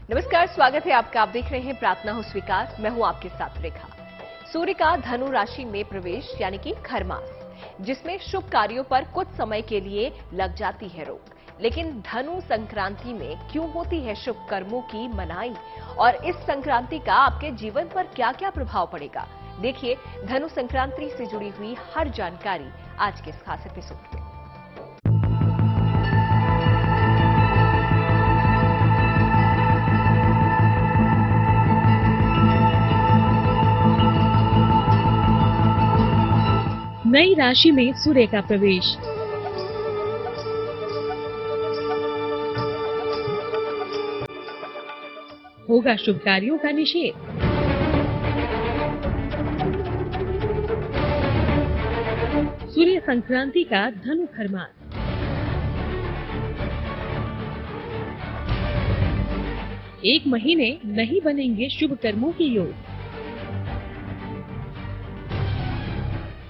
नमस्कार, स्वागत है आपका। आप देख रहे हैं प्रार्थना हो स्वीकार। मैं हूं आपके साथ रेखा। सूर्य का धनु राशि में प्रवेश यानी कि खरमास, जिसमें शुभ कार्यों पर कुछ समय के लिए लग जाती है रोक। लेकिन धनु संक्रांति में क्यों होती है शुभ कर्मों की मनाही, और इस संक्रांति का आपके जीवन पर क्या क्या प्रभाव पड़ेगा, देखिए धनु संक्रांति से जुड़ी हुई हर जानकारी आज के इस खास एपिसोड में। नई राशि में सूर्य का प्रवेश। होगा शुभ कार्यों का निषेध। सूर्य संक्रांति का धनु खरमास। एक महीने नहीं बनेंगे शुभ कर्मों के योग।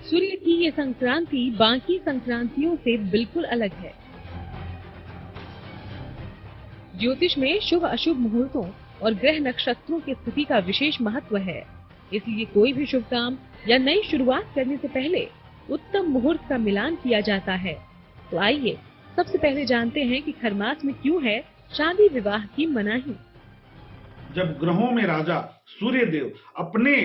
सूर्य की ये संक्रांति बाकी संक्रांतियों से बिल्कुल अलग है। ज्योतिष में शुभ अशुभ मुहूर्तों और ग्रह नक्षत्रों की स्थिति का विशेष महत्व है। इसलिए कोई भी शुभ काम या नई शुरुआत करने से पहले उत्तम मुहूर्त का मिलान किया जाता है। तो आइए सबसे पहले जानते हैं कि खरमास में क्यों है शादी विवाह की मनाही। जब ग्रहों में राजा सूर्य देव अपने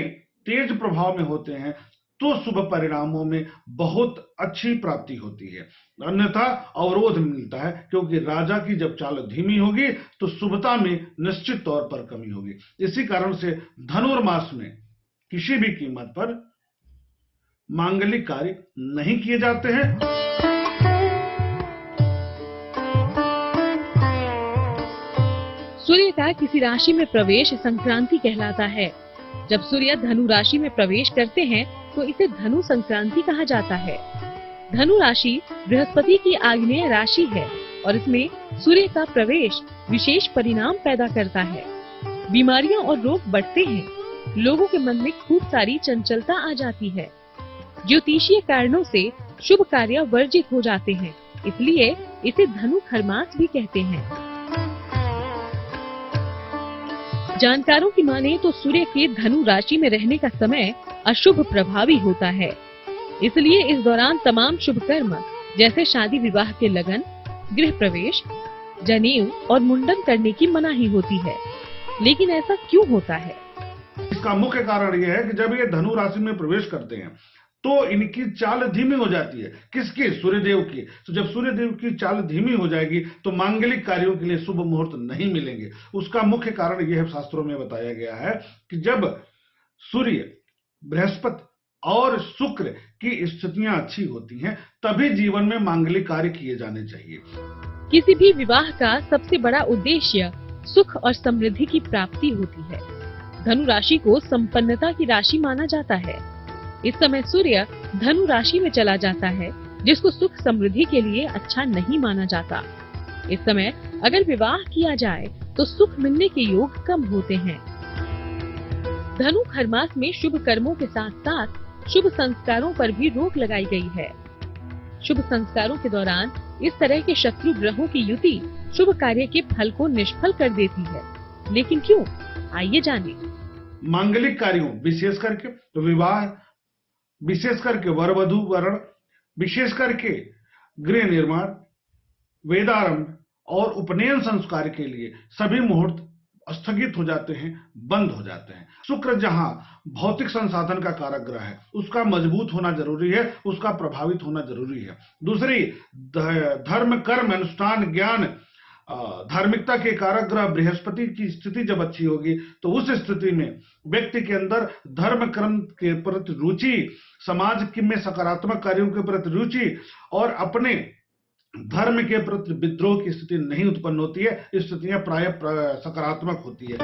तेज प्रभाव में होते हैं तो शुभ परिणामों में बहुत अच्छी प्राप्ति होती है, अन्यथा अवरोध मिलता है, क्योंकि राजा की जब चाल धीमी होगी तो शुभता में निश्चित तौर पर कमी होगी। इसी कारण से धनुर्मास में किसी भी कीमत पर मांगलिक कार्य नहीं किए जाते हैं। सूर्य का किसी राशि में प्रवेश संक्रांति कहलाता है। जब सूर्य धनु राशि में प्रवेश करते हैं तो इसे धनु संक्रांति कहा जाता है। धनु राशि बृहस्पति की आग्नेय राशि है और इसमें सूर्य का प्रवेश विशेष परिणाम पैदा करता है। बीमारियां और रोग बढ़ते हैं, लोगों के मन में खूब सारी चंचलता आ जाती है। ज्योतिषीय कारणों से शुभ कार्य वर्जित हो जाते हैं, इसलिए इसे धनु खरमास भी कहते हैं। जानकारों की माने तो सूर्य के धनु राशि में रहने का समय अशुभ प्रभावी होता है। इसलिए इस दौरान तमाम शुभ कर्म जैसे शादी विवाह के लगन, गृह प्रवेश, जनेऊ और मुंडन करने की मनाही होती है। लेकिन ऐसा क्यों होता है? इसका मुख्य कारण यह है कि जब ये धनु राशि में प्रवेश करते हैं तो इनकी चाल धीमी हो जाती है। किसकी? सूर्यदेव की। तो जब सूर्यदेव की चाल धीमी हो जाएगी तो मांगलिक कार्यों के लिए शुभ मुहूर्त नहीं मिलेंगे। उसका मुख्य कारण यह शास्त्रों में बताया गया है कि जब सूर्य, बृहस्पति और शुक्र की स्थितियां अच्छी होती हैं तभी जीवन में मांगलिक कार्य किए जाने चाहिए। किसी भी विवाह का सबसे बड़ा उद्देश्य सुख और समृद्धि की प्राप्ति होती है। धनु राशि को संपन्नता की राशि माना जाता है। इस समय सूर्य धनु राशि में चला जाता है, जिसको सुख समृद्धि के लिए अच्छा नहीं माना जाता। इस समय अगर विवाह किया जाए तो सुख मिलने के योग कम होते हैं। धनु खरमास में शुभ कर्मों के साथ साथ शुभ संस्कारों पर भी रोक लगाई गई है। शुभ संस्कारों के दौरान इस तरह के शत्रु ग्रहों की युति शुभ कार्य के फल को निष्फल कर देती है। लेकिन क्यों? आइए जानें। मांगलिक कार्यों विशेष करके तो विवाह, विशेष करके वर वधू वरण, विशेष करके गृह निर्माण, वेदारंभ और उपनयन संस्कार के लिए सभी मुहूर्त स्थगित हो जाते हैं, बंद हो जाते हैं। शुक्र जहां भौतिक संसाधन का कारक ग्रह है, उसका मजबूत होना जरूरी है, उसका प्रभावित होना जरूरी है। दूसरी, धर्म, कर्म, अनुष्ठान, ज्ञान, धार्मिकता के कारक ग्रह बृहस्पति की स्थिति जब अच्छी होगी तो उस स्थिति में व्यक्ति के अंदर धर्म कर्म के प्रति रुचि, समाज में सकारात्मक कार्यों के प्रति रुचि और अपने धर्म के प्रति विद्रोह की स्थिति नहीं उत्पन्न होती है। स्थितियां प्रायः सकारात्मक होती है।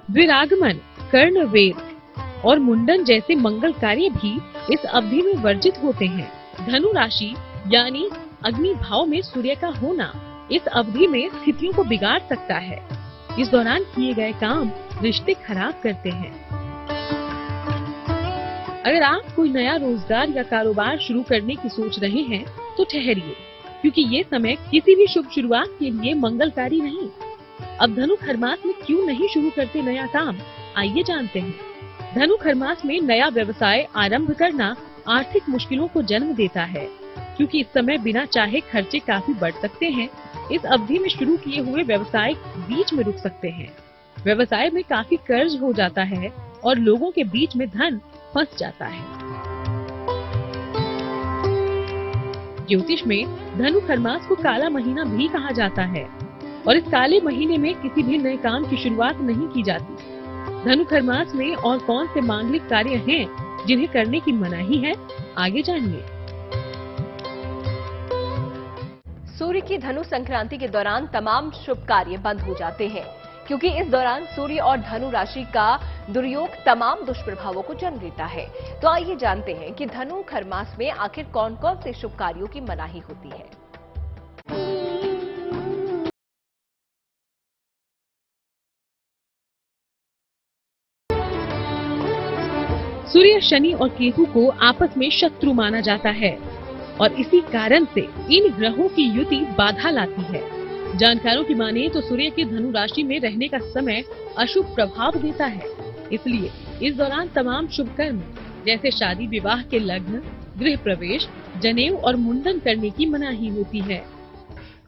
द्विरागमन, कर्ण वेद और मुंडन जैसे मंगल कार्य भी इस अवधि में वर्जित होते हैं। धनु राशि यानी अग्नि भाव में सूर्य का होना इस अवधि में स्थितियों को बिगाड़ सकता है। इस दौरान किए गए काम रिश्ते खराब करते हैं। अगर आप कोई नया रोजगार या कारोबार शुरू करने की सोच रहे हैं तो ठहरिए, क्योंकि ये समय किसी भी शुभ शुरुआत के लिए मंगलकारी नहीं। अब धनु खर मास में क्यों नहीं शुरू करते नया काम, आइए जानते हैं। धनु खर मास में नया व्यवसाय आरंभ करना आर्थिक मुश्किलों को जन्म देता है, क्योंकि इस समय बिना चाहे खर्चे काफी बढ़ सकते हैं। इस अवधि में शुरू किए हुए व्यवसाय बीच में रुक सकते हैं। व्यवसाय में काफी कर्ज हो जाता है और लोगों के बीच में धन फंस जाता है। ज्योतिष में धनु खर मास को काला महीना भी कहा जाता है और इस काले महीने में किसी भी नए काम की शुरुआत नहीं की जाती। धनु खर मास में और कौन से मांगलिक कार्य हैं जिन्हें करने की मनाही है, आगे जानिए। सूर्य की धनु संक्रांति के दौरान तमाम शुभ कार्य बंद हो जाते हैं, क्योंकि इस दौरान सूर्य और धनु राशि का दुर्योग तमाम दुष्प्रभावों को जन्म देता है। तो आइए जानते हैं कि धनु खर मास में आखिर कौन कौन से शुभ कार्यों की मनाही होती है। सूर्य, शनि और केतु को आपस में शत्रु माना जाता है और इसी कारण से इन ग्रहों की युति बाधा लाती है। जानकारों की माने तो सूर्य के धनु राशि में रहने का समय अशुभ प्रभाव देता है, इसलिए इस दौरान तमाम शुभ कर्म जैसे शादी विवाह के लग्न, गृह प्रवेश, जनेऊ और मुंडन करने की मनाही होती है।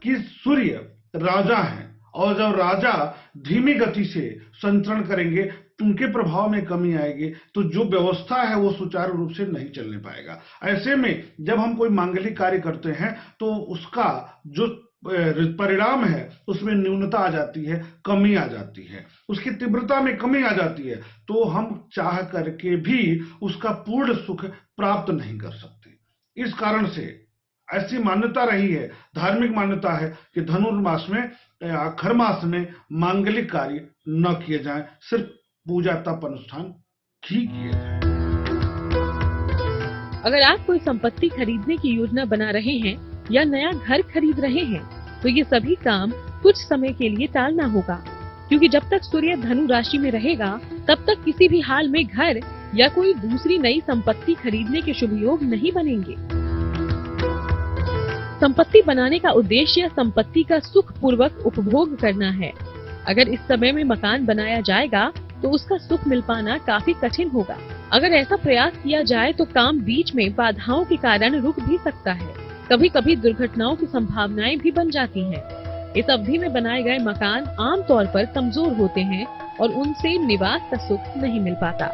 कि सूर्य राजा हैं और जब राजा धीमी गति से संचरण करेंगे उनके प्रभाव में कमी आएगी, तो जो व्यवस्था है वो सुचारू रूप से नहीं चलने पाएगा। ऐसे में जब हम कोई मांगलिक कार्य करते हैं तो उसका जो परिणाम है उसमें न्यूनता आ जाती है, कमी आ जाती है, उसकी तीव्रता में कमी आ जाती है, तो हम चाह करके भी उसका पूर्ण सुख प्राप्त नहीं कर सकते। इस कारण से ऐसी मान्यता रही है, धार्मिक मान्यता है कि धनुर्मास में खर मास में मांगलिक कार्य न किए जाएं, सिर्फ पूजा तप अनुष्ठान ही किए जाएं। अगर आप कोई संपत्ति खरीदने की योजना बना रहे हैं या नया घर खरीद रहे हैं तो ये सभी काम कुछ समय के लिए टालना होगा, क्योंकि जब तक सूर्य धनु राशि में रहेगा तब तक किसी भी हाल में घर या कोई दूसरी नई संपत्ति खरीदने के शुभ योग नहीं बनेंगे। संपत्ति बनाने का उद्देश्य संपत्ति का सुख पूर्वक उपभोग करना है। अगर इस समय में मकान बनाया जाएगा तो उसका सुख मिल पाना काफी कठिन होगा। अगर ऐसा प्रयास किया जाए तो काम बीच में बाधाओं के कारण रुक भी सकता है। कभी कभी दुर्घटनाओं की संभावनाएं भी बन जाती हैं। इस अवधि में बनाए गए मकान आमतौर पर कमजोर होते हैं और उनसे निवास का सुख नहीं मिल पाता।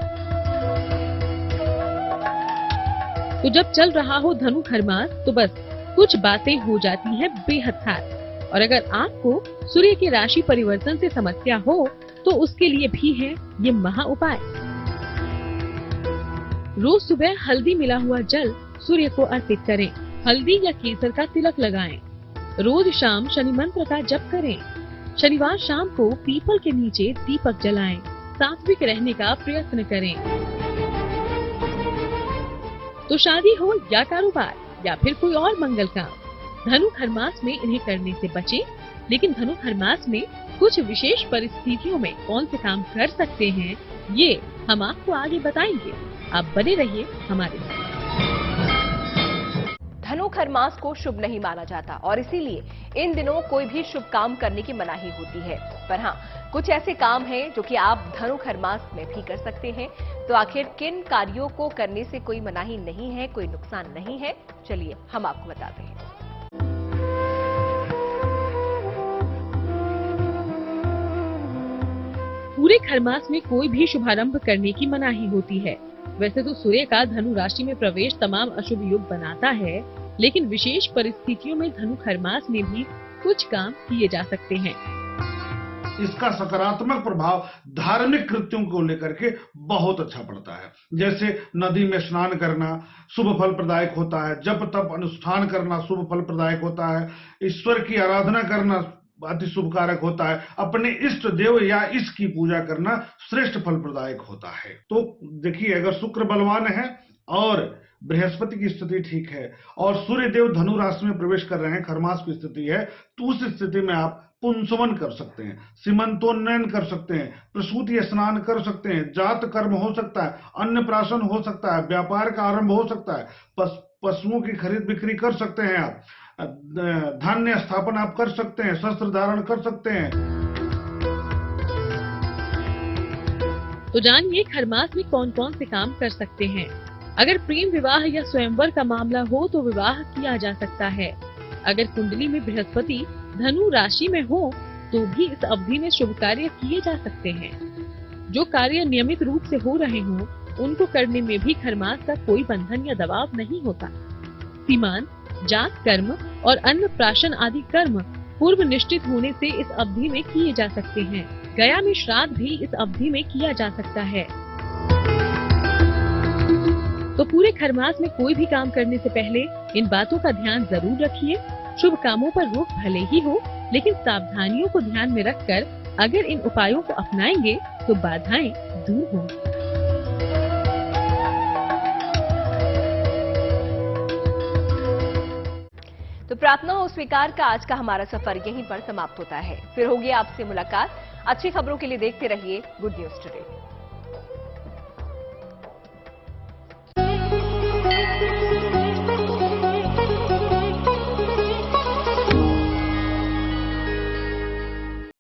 तो जब चल रहा हो धनु खर मास तो बस कुछ बातें हो जाती हैं बेहद खास। और अगर आपको सूर्य की राशि परिवर्तन से समस्या हो तो उसके लिए भी है ये महा उपाय। रोज सुबह हल्दी मिला हुआ जल सूर्य को अर्पित करें। हल्दी या केसर का तिलक लगाएं। रोज शाम शनि मंत्र का जप करें। शनिवार शाम को पीपल के नीचे दीपक जलाएं। सात्विक रहने का प्रयत्न करें। तो शादी हो या कारोबार या फिर कोई और मंगल काम, धनु खर मास में इन्हें करने से बचें। लेकिन धनु खर मास में कुछ विशेष परिस्थितियों में कौन से काम कर सकते हैं ये हम आपको आगे बताएंगे। आप बने रहिए हमारे साथ। धनु खर मास को शुभ नहीं माना जाता और इसीलिए इन दिनों कोई भी शुभ काम करने की मनाही होती है। पर हाँ, कुछ ऐसे काम हैं जो कि आप धनु खर मास में भी कर सकते हैं। तो आखिर किन कार्यों को करने से कोई मनाही नहीं है, कोई नुकसान नहीं है, चलिए हम आपको बताते हैं। पूरे खर मास में कोई भी शुभारंभ करने की मनाही होती है। वैसे तो सूर्य का धनु राशि में प्रवेश तमाम अशुभ योग बनाता है, लेकिन विशेष परिस्थितियों में धनु खर मास में भी कुछ काम किए जा सकते हैं। इसका सकारात्मक प्रभाव धार्मिक कृत्यों को लेकर के बहुत अच्छा पड़ता है। जैसे नदी में स्नान करना शुभ फल प्रदायक होता है, जप तप अनुष्ठान करना शुभ फल प्रदायक होता है, ईश्वर की आराधना करना अति शुभकारक होता है, अपने इष्ट देव या इष्ट की पूजा करना श्रेष्ठ फल प्रदायक होता है। तो देखिए, अगर शुक्र बलवान है और बृहस्पति की स्थिति ठीक है और सूर्य देव धनु राशि में प्रवेश कर रहे हैं, खरमास की स्थिति है, तो उस स्थिति में आप पुंसवन कर सकते हैं, सीमंतोन्नयन कर सकते हैं, प्रसूति स्नान कर सकते हैं, जात कर्म हो सकता है, अन्नप्राशन हो सकता है, व्यापार का आरंभ हो सकता है, पशुओं की खरीद बिक्री कर सकते हैं, आप धान्य स्थापन आप कर सकते हैं, शस्त्र धारण कर सकते हैं। तो जानिए खरमास में कौन कौन से काम कर सकते हैं। अगर प्रेम विवाह या स्वयंवर का मामला हो तो विवाह किया जा सकता है। अगर कुंडली में बृहस्पति धनु राशि में हो तो भी इस अवधि में शुभ कार्य किए जा सकते हैं। जो कार्य नियमित रूप से हो रहे हों उनको करने में भी खरमास का कोई बंधन या दबाव नहीं होता। सीमान, जात कर्म और अन्न प्राशन आदि कर्म पूर्व निश्चित होने से इस अवधि में किए जा सकते हैं। गया में श्राद्ध भी इस अवधि में किया जा सकता है। तो पूरे खरमास में कोई भी काम करने से पहले इन बातों का ध्यान जरूर रखिए। शुभ कामों पर रोक भले ही हो, लेकिन सावधानियों को ध्यान में रखकर अगर इन उपायों को अपनाएंगे तो बाधाएं दूर होंगी। तो प्रार्थना हो स्वीकार का आज का हमारा सफर यहीं पर समाप्त होता है। फिर होगी आपसे मुलाकात। अच्छी खबरों के लिए देखते रहिए गुड न्यूज टुडे।